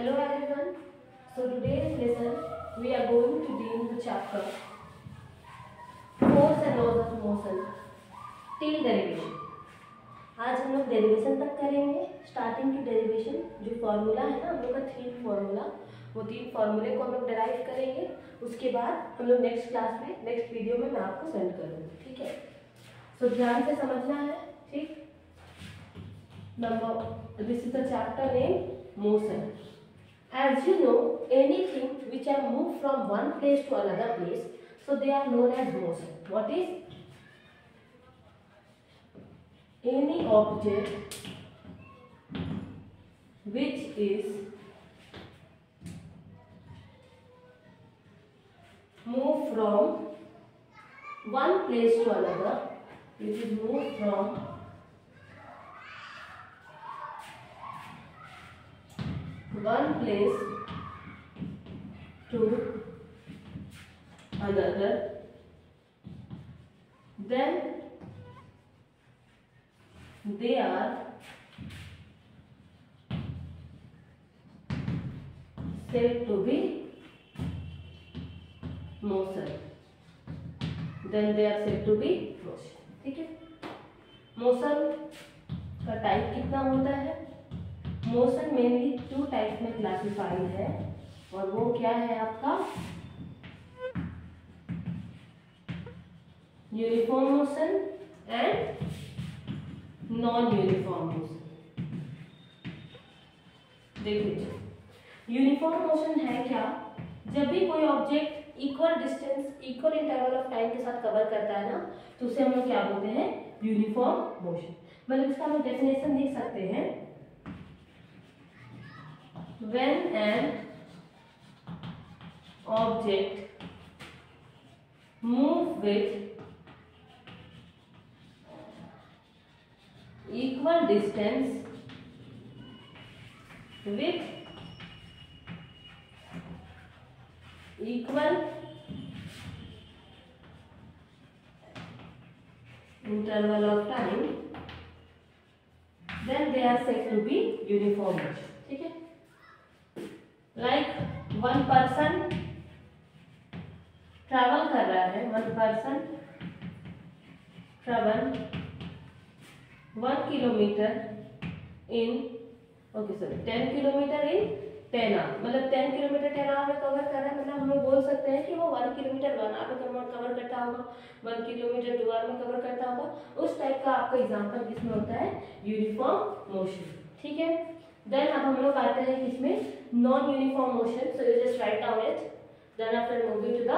Hello everyone. So today's lesson we are going to deal the chapter force and laws of motion till derivation. आज हम लोग derivation तक करेंगे. Starting की derivation जो formula है ना हम लोग का तीन फॉर्मूला, वो तीन फॉर्मूले को हम लोग डेराइव करेंगे. उसके बाद हम लोग नेक्स्ट क्लास में नेक्स्ट वीडियो में मैं आपको सेंड करूँगी. ठीक है. सो ध्यान से समझना है. ठीक. Number this is the chapter name motion. As you know, anything which are moved from one place to another place, so they are known as motion. What is? Any object which is moved from one place to another, which is moved from one place to another, then they are said to be motion. Then they are said to be motion. ठीक है. Motion का type कितना होता है? Motion mainly to type में classified है, और वो क्या है आपका? Uniform motion and non uniform motion. देख लीजिए, यूनिफॉर्म मोशन है क्या? जब भी कोई object equal distance equal interval of time के साथ कवर करता है ना, तो उसे हम लोग क्या बोलते हैं? Uniform motion. मतलब इसका हम डेफिनेशन देख सकते हैं. When an object moves with equal distance with equal interval of time, then they are said to be uniform motion. ठीक है. Like one person travel कर रहा है, one person travel 1 kilometer in 10 kilometer in 10 hours. मतलब 10 kilometre 10 our में cover कर रहा है. मतलब हम लोग बोल सकते हैं कि वो 1 किलोमीटर 1 आवर में कवर करता होगा, 1 किलोमीटर 2 आवर में कवर करता होगा. उस टाइप का आपका एग्जांपल किसमें होता है? Uniform motion. ठीक है. देन अब हम लोग आते हैं किसमें? Non uniform motion. So you just write down it. Then after moving to the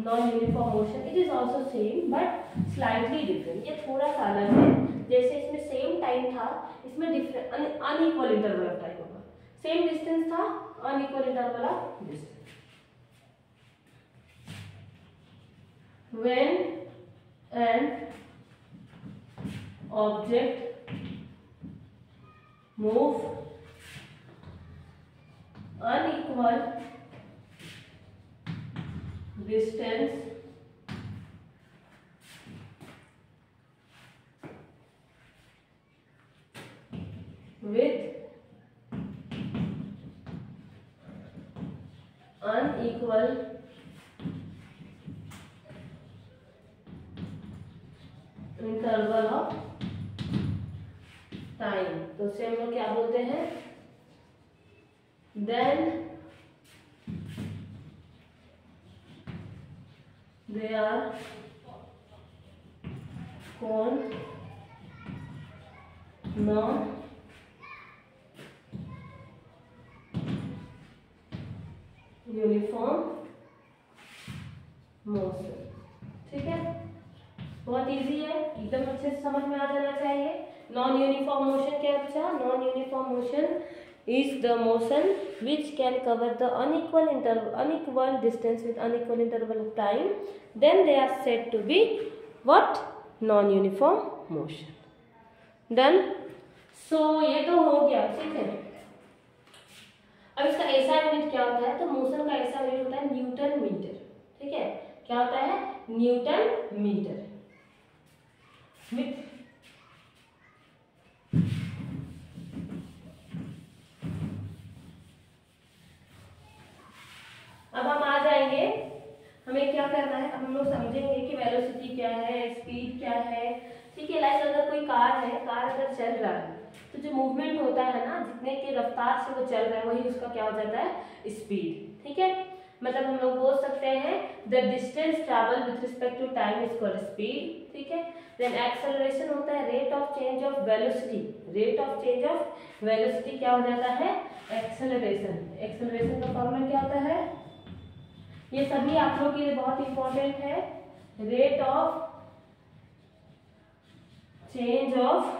non uniform motion, it is also same but slightly different. ये थोड़ा सा अलग है. जैसे इसमें सेम टाइम था, इसमें different unequal interval of time होगा. सेम डिस्टेंस था, unequal interval of distance. When an object move unequal distance with unequal interval of time, तो उसे हम लोग क्या बोलते हैं? Then they are called non uniform motion. ठीक है. बहुत इजी है, एकदम अच्छे से समझ में आ जाना चाहिए. नॉन यूनिफॉर्म मोशन क्या बचा? Non uniform motion is the motion which can cover the unequal distance with unequal interval of time. Then they are said to be what? Non uniform motion. Done. So ये तो हो गया. ठीक है. अब इसका ऐसा यूनिट क्या होता है? तो मोशन का ऐसा यूनिट होता है न्यूटन मीटर. ठीक है. क्या होता है? Newton meter. है, अब हम लोग समझेंगे कि वेलोसिटी क्या है, स्पीड क्या है। ठीक है, लाइक अगर कोई कार है, कार अगर चल रहा है तो जो मूवमेंट होता है ना, जितने की रफ्तार से वो चल रहा है वही उसका क्या हो जाता है, स्पीड। ठीक है, मतलब हम लोग बोल सकते हैं the distance travel with respect to time is called speed. ठीक है, देन एक्सेलरेशन होता है rate of change of velocity, rate of change of velocity क्या हो जाता है, एक्सेलरेशन। एक्सेलरेशन का फॉर्मूला क्या होता है, ये सभी आप लोगों के लिए बहुत इंपॉर्टेंट है, rate of change of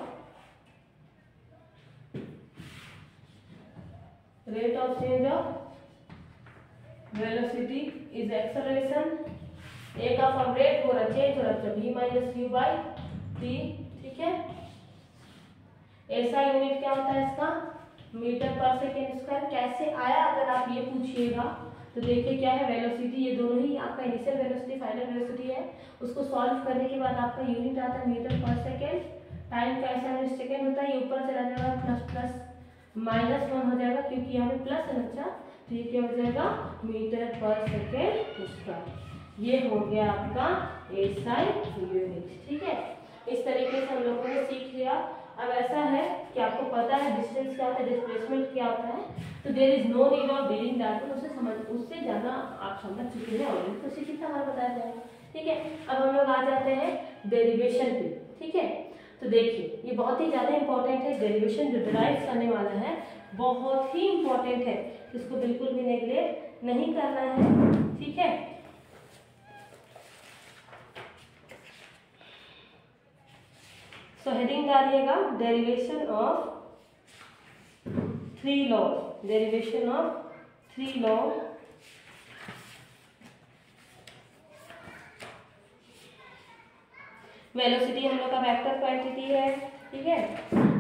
velocity is acceleration. A का फॉर्म रेट हो रहा चेंज हो रहा है v minus u by T. ठीक है, ऐसा यूनिट क्या होता है इसका, मीटर पर सेकेंड स्क्वायर। कैसे आया अगर आप ये पूछिएगा तो देखिए क्या है, वेलोसिटी ये दोनों ही आपका इनिशियल वेलोसिटी फाइनल वेलोसिटी है, उसको सॉल्व करने के बाद आपका यूनिट आता है मीटर पर सेकेंड, टाइम का ऐसा सेकेंड होता है, ये ऊपर चला जाएगा प्लस प्लस -1 हो जाएगा क्योंकि यहाँ पे प्लस है बच्चा, तो ये क्या हो जाएगा मीटर पर सेकेंड स्क्वायर। ये हो गया आपका एसआई यूनिट। ठीक है, इस तरीके से हम लोगों ने सीख लिया। अब ऐसा है कि आपको पता है डिस्टेंस क्या होता है, डिस्प्लेसमेंट क्या होता है, तो there is no need of reading that, उससे ज़्यादा आप समझ चुके हैं ऑलरेडी, तो सीखता हमारा बताया जाएगा। ठीक है, अब हम लोग आ जाते हैं डेरिवेशन पे। ठीक है, तो देखिए ये बहुत ही ज़्यादा इंपॉर्टेंट है, डेरिवेशन जो डिराइव करने वाला है बहुत ही इंपॉर्टेंट है, इसको बिल्कुल भी नेग्लेक्ट नहीं करना है। ठीक है, सो हेडिंग डालिएगा derivation of 3 law, derivation of 3 law. Velocity हम लोग का वेक्टर क्वांटिटी है। ठीक है,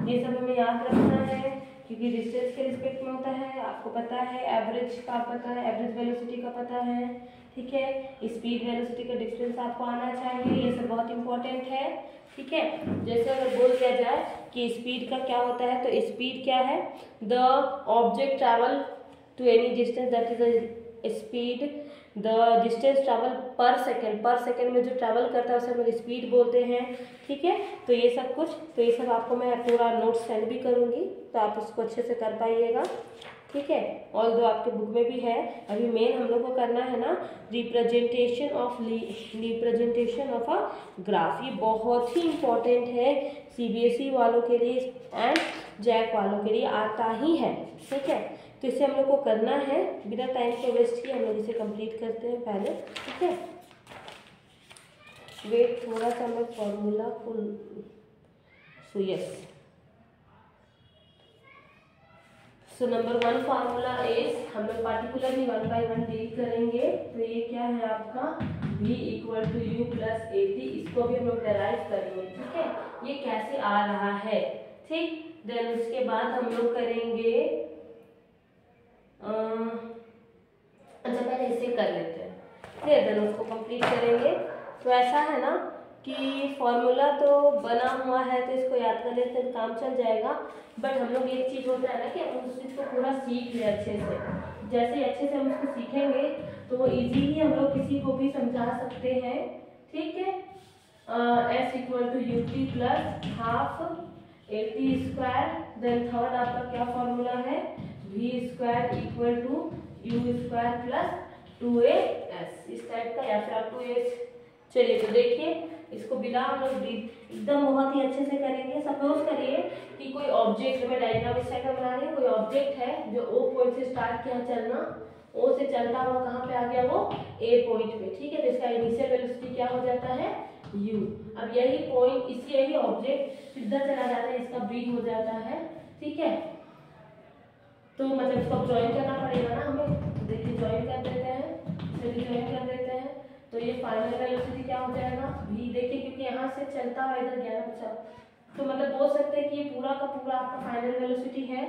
ये सब हमें याद रखना है क्योंकि डिस्टेंस के रिस्पेक्ट में होता है, आपको पता है एवरेज का पता है, एवरेज वेलोसिटी का पता है। ठीक है, स्पीड वेलोसिटी का डिफरेंस आपको आना चाहिए, ये सब बहुत इंपॉर्टेंट है। ठीक है, जैसे अगर बोल दिया जाए कि स्पीड का क्या होता है, तो स्पीड क्या है, the object travel to any distance that is a speed, the distance travel पर सेकेंड में जो ट्रैवल करता है उसे हम स्पीड बोलते हैं। ठीक है, तो ये सब कुछ, तो ये सब आपको मैं पूरा नोट सेंड भी करूँगी तो आप उसको अच्छे से कर पाइएगा। ठीक है, और जो आपके बुक में भी है, अभी मेन हम लोग को करना है ना रिप्रेजेंटेशन ऑफ अ ग्राफ, ये बहुत ही इम्पोर्टेंट है, सीबीएसई वालों के लिए एंड जैक वालों के लिए आता ही है। ठीक है, तो इसे हम लोग को करना है, बिना टाइम को वेस्ट किए हम लोग इसे कंप्लीट करते हैं पहले। ठीक है, वेट थोड़ा सा मैं फॉर्मूला को, so yes, so number 1 formula is, हम लोग पार्टिकुलरली 1 बाय 1 डील करेंगे। तो ये क्या है आपका v equal to u plus a t, इसको भी हम लोग डेराइव करेंगे। ठीक है, ये कैसे आ रहा है। ठीक, देन उसके बाद हम लोग करेंगे, अच्छा पहले इसे कर लेते हैं, फिर देन उसको कंप्लीट करेंगे। तो ऐसा है ना कि फॉर्मूला तो बना हुआ है तो इसको याद कर लेते हैं, काम चल जाएगा। बट हम लोग एक चीज़ होता है ना कि हम उस चीज़ को पूरा सीख ले अच्छे से, जैसे अच्छे से हम उसको सीखेंगे तो वो इजीली हम लोग किसी को भी समझा सकते हैं। ठीक है, s equal to u t plus half a t square, then third आपका क्या फॉर्मूला है, v square equal to u square plus 2as, इस टाइप का, या फिर आप 2s। चलिए तो देखिए इसको बिना हम लोग एकदम बहुत ही अच्छे से करेंगे। सपोज करिए कि कोई ऑब्जेक्ट, मैं डायग्राम इस टाइप का बना रही हूँ, कोई ऑब्जेक्ट है जो O पॉइंट से स्टार्ट किया चलना, O से चलता हुआ कहाँ पे आ गया, वो A पॉइंट पे। ठीक है, तो इसका इनिशियल वेलोसिटी क्या हो जाता है, u। अब यही पॉइंट, इसी यही ऑब्जेक्ट सीधा चला जाता है, इसका b हो जाता है। ठीक है, तो मतलब इसको ज्वाइन करना पड़ेगा ना हमें, देखिए ज्वाइन कर देते हैं, चलिए ज्वाइन कर देते हैं। तो ये फाइनल वेलोसिटी क्या हो जाएगा, v। देखिए क्योंकि यहाँ से चलता हुआ इधर गया ना, तो मतलब बोल सकते हैं कि ये पूरा का पूरा आपका फाइनल वेलोसिटी है।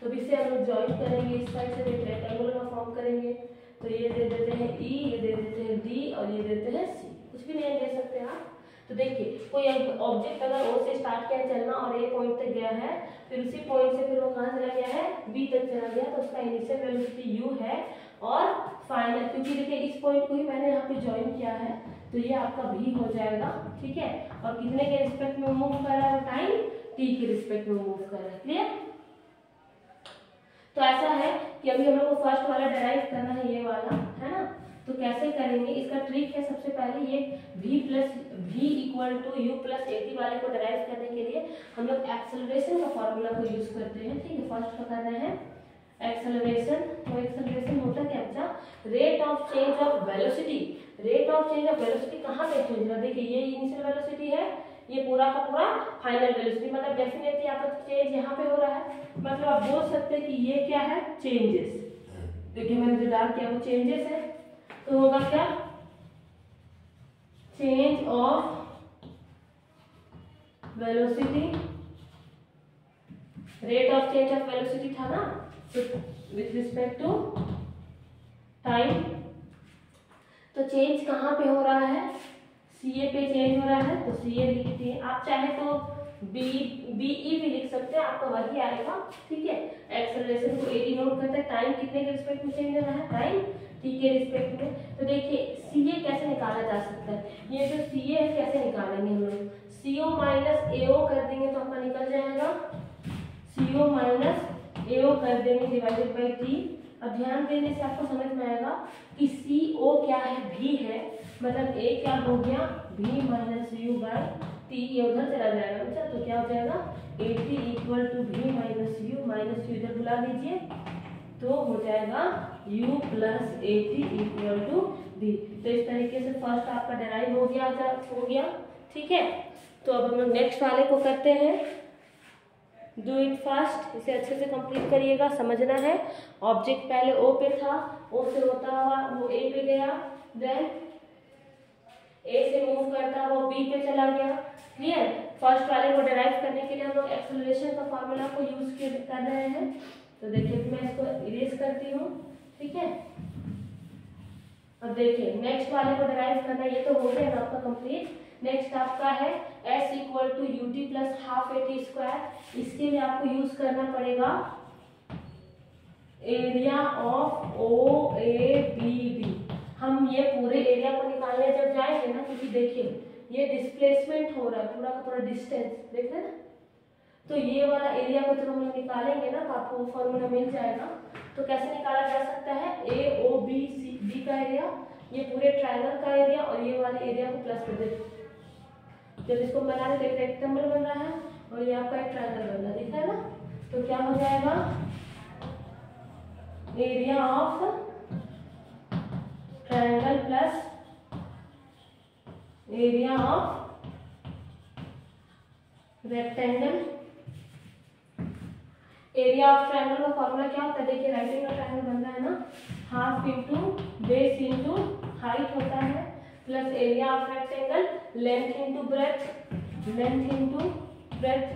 तो इसे हम लोग ज्वाइन करेंगे, इस साइड से एक रेक्टेंगुलर का फॉर्म करेंगे। तो ये दे देते हैं e, ये दे देते हैं d और ये देते हैं c, कुछ भी नहीं दे सकते आप। तो देखिए कोई ऑब्जेक्ट अगर O से स्टार्ट किया चलना और A पॉइंट तक गया है, फिर उसी पॉइंट से फिर वो कहाँ चला गया है, B तक चला गया, तो उसका इनिशियल वेलोसिटी u है और फाइनल, क्योंकि देखिए इस पॉइंट को ही मैंने यहाँ पे ज्वाइन किया है, तो ये आपका भी हो जाएगा, ठीक है। और कितने के रिस्पेक्ट में मूव कर रहा है, टाइम टी के रिस्पेक्ट में मूव कर रहा है, क्लियर। तो ऐसा है कि अभी हम लोग को फर्स्ट वाला डेराइव करना है, ये वाला है ना। तो कैसे करेंगे, इसका ट्रिक है सबसे पहले ये v equal to u plus a t वाले को डेराइव करने के लिए हम लोग एक्सेलरेशन का फॉर्मूला को यूज करते हैं, ठीक है। फर्स्ट का कर रहे हैं एक्सेलरेशन। तो एक्सेलरेशन होता क्या बच्चा, rate of change of velocity. Rate of change of velocity कहाँ पे चेंज हो रहा है, देखिए ये इनिशियल वेलोसिटी है, ये पूरा का पूरा फाइनल वेलोसिटी, मतलब डेफिनेटली आपका चेंज यहाँ पे हो रहा है, मतलब आप बोल सकते हैं कि ये क्या है, चेंजेस। देखिए मैंने जो डार्क किया वो चेंजेस है, तो होगा क्या, change of velocity, rate of change of velocity था ना, तो विथ रिस्पेक्ट टू टाइम। तो चेंज कहाँ पे हो रहा है, सी ए पे चेंज हो रहा है, तो सी ए लिख दिए। आप चाहे तो बी ई भी लिख सकते हैं, आपका वही आएगा, ठीक है। एक्सेलरेशन को ए टी नोट करते हैं, टाइम कितने के रिस्पेक्ट में चेंज हो रहा है, टाइम टी के रिस्पेक्ट में। तो देखिए सी ए कैसे निकाला जा सकता है, ये जो सी ए है कैसे निकालेंगे हम लोग, सी ओ माइनस ए ओ कर देंगे तो आपका निकल जाएगा, सी ओ माइनस ए ओ कर देंगे डिवाइडेड बाई टी। अब ध्यान देने से आपको समझ में आएगा कि सी ओ क्या है, भी है, मतलब ए क्या हो गया, भी माइनस यू बाय टी, ये उधर चला जाएगा बच्चा, तो क्या हो जाएगा, ए टी इक्वल टू भी माइनस यू इधर बुला लीजिए, तो हो जाएगा u plus a t equal to b. तो इस तरीके से फर्स्ट आपका डेराइव हो गया, ठीक है। तो अब हम लोग नेक्स्ट वाले को करते हैं, डू इट फास्ट, इसे अच्छे से कंप्लीट करिएगा, समझना है। ऑब्जेक्ट पहले ओ पे था, ओ से होता हुआ वो ए पे गया, देन ए से मूव करता हुआ बी पे चला गया, क्लियर। फर्स्ट वाले को डेराइव करने के लिए हम लोग एक्सेलरेशन का फॉर्मूला को यूज कर रहे हैं। तो देखिए मैं इसको इरेज करती हूँ, ठीक है। अब देखिए नेक्स्ट वाले को डेराइव करना, ये तो हो गया आपका कंप्लीट। नेक्स्ट आपका है s equal to u t plus half a t square. इसके लिए आपको यूज करना पड़ेगा area of O A B D. हम ये पूरे एरिया को निकालने जब जाएंगे ना, क्योंकि देखिए ये डिस्प्लेसमेंट हो रहा है, पूरा का पूरा डिस्टेंस देख रहे ना, तो ये वाला एरिया को जब हम लोग निकालेंगे ना तो आपको वो फॉर्मूला मिल जाएगा। तो कैसे निकाला जा सकता है, ए ओ बी सी बी का एरिया, ये पूरे ट्रायंगल का एरिया, और ये वाले एरिया को प्लस कर देते, जब इसको बना रहे तो एक रेक्टेंगल बन रहा है और ये आपका एक ट्रायंगल बन रहा है, दिख रहा है ना। तो क्या हो जाएगा, area of triangle plus area of rectangle. Area of triangle का फॉर्मूला क्या होता है, देखिए राइट एंगल ट्रायंगल बन रहा है ना, half into base into height होता है, plus area of rectangle length into breadth.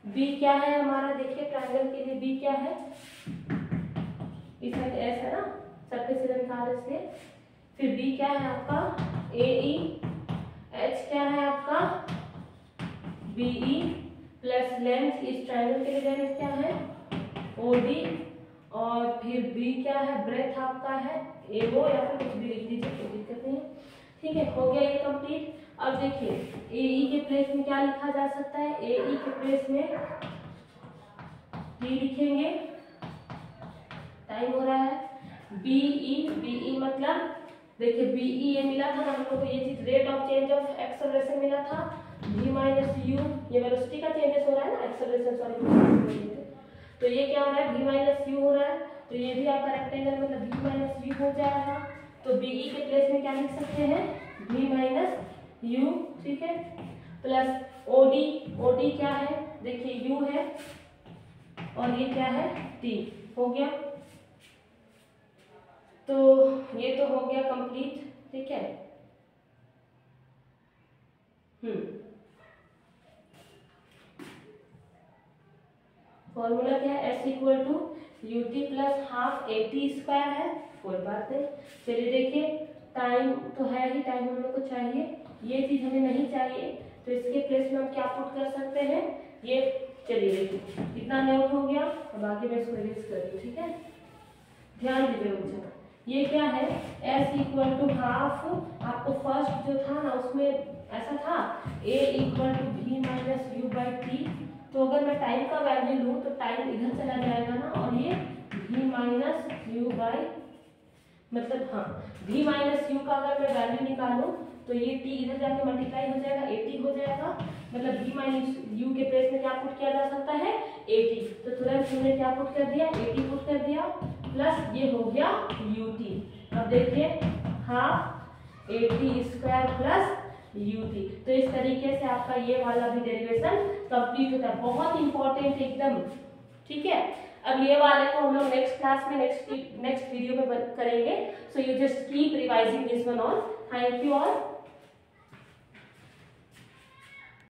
B क्या है हमारा, देखिए ट्रायंगल के लिए बी क्या है, इसमें एस है ना, सबके सीधा निकाल इसलिए। फिर बी क्या है आपका ए ई, एच क्या है आपका बी ई, प्लस लेंथ इस ट्रायंगल के लिए लेंथ क्या है ओ डी, और फिर बी क्या है, ब्रेथ आपका है ए ओ, या फिर कुछ भी लिख दीजिए, कोई दिक्कत नहीं है, ठीक है। हो गया ये कंप्लीट। अब देखिए ए ई के प्लेस में क्या लिखा जा सकता है, ए ई के प्लेस में डी लिखेंगे, टाइम हो रहा है, बी ई मतलब देखिए बी ई ये मिला था ना हम लोग को, ये चीज rate of change of acceleration मिला था, v माइनस यू, ये वेलोसिटी का चेंजेस हो रहा है ना, एक्सेलरेशन सॉरी, तो ये क्या हो रहा है v माइनस यू हो रहा है, तो ये भी आपका रेक्टेंगल मतलब v माइनस यू हो जाएगा। तो बी ई के प्लेस में क्या लिख सकते हैं, v माइनस यू, ठीक है, प्लस ओ डी क्या है, देखिए u है और ये क्या है t, हो गया। तो ये तो हो गया कंप्लीट, ठीक है। फॉर्मूला क्या है, s equal to u t plus half a t square है, कोई बात नहीं। चलिए देखिए टाइम तो है ही, टाइम हम लोग को चाहिए, ये चीज हमें नहीं चाहिए, तो इसके प्लेस में हम क्या पुट कर सकते हैं, ये चलिए देखिए इतना नोट हो गया। अब आगे मैं इसको इरेज कर दूं, ठीक है, ध्यान दीजिए बच्चों। ये क्या है, s इक्वल टू हाफ, आपको फर्स्ट जो था ना उसमें ऐसा था a equal to v minus u by t, तो अगर मैं टाइम का वैल्यू लूँ तो टाइम इधर चला जाएगा ना, और ये v माइनस यू बाई, मतलब हाँ v माइनस यू का अगर मैं वैल्यू निकालूं तो ये t इधर जाके मल्टीप्लाई हो जाएगा, 80 हो जाएगा, मतलब v माइनस यू के प्लेस में क्या पुट किया जा सकता है, 80, तो तुरंत हमने क्या पुट कर दिया, 80 पुट कर दिया, प्लस ये हो गया ut। अब देखिए हाफ 80 स्क्वायर प्लस ut, तो इस तरीके से आपका ये वाला भी डेरिवेशन कंप्लीट होता है, बहुत इंपॉर्टेंट एकदम, ठीक है। अब ये वाले को हम लोग नेक्स्ट क्लास में नेक्स्ट वीडियो में करेंगे, सो you just keep revising this one on. Thank you all.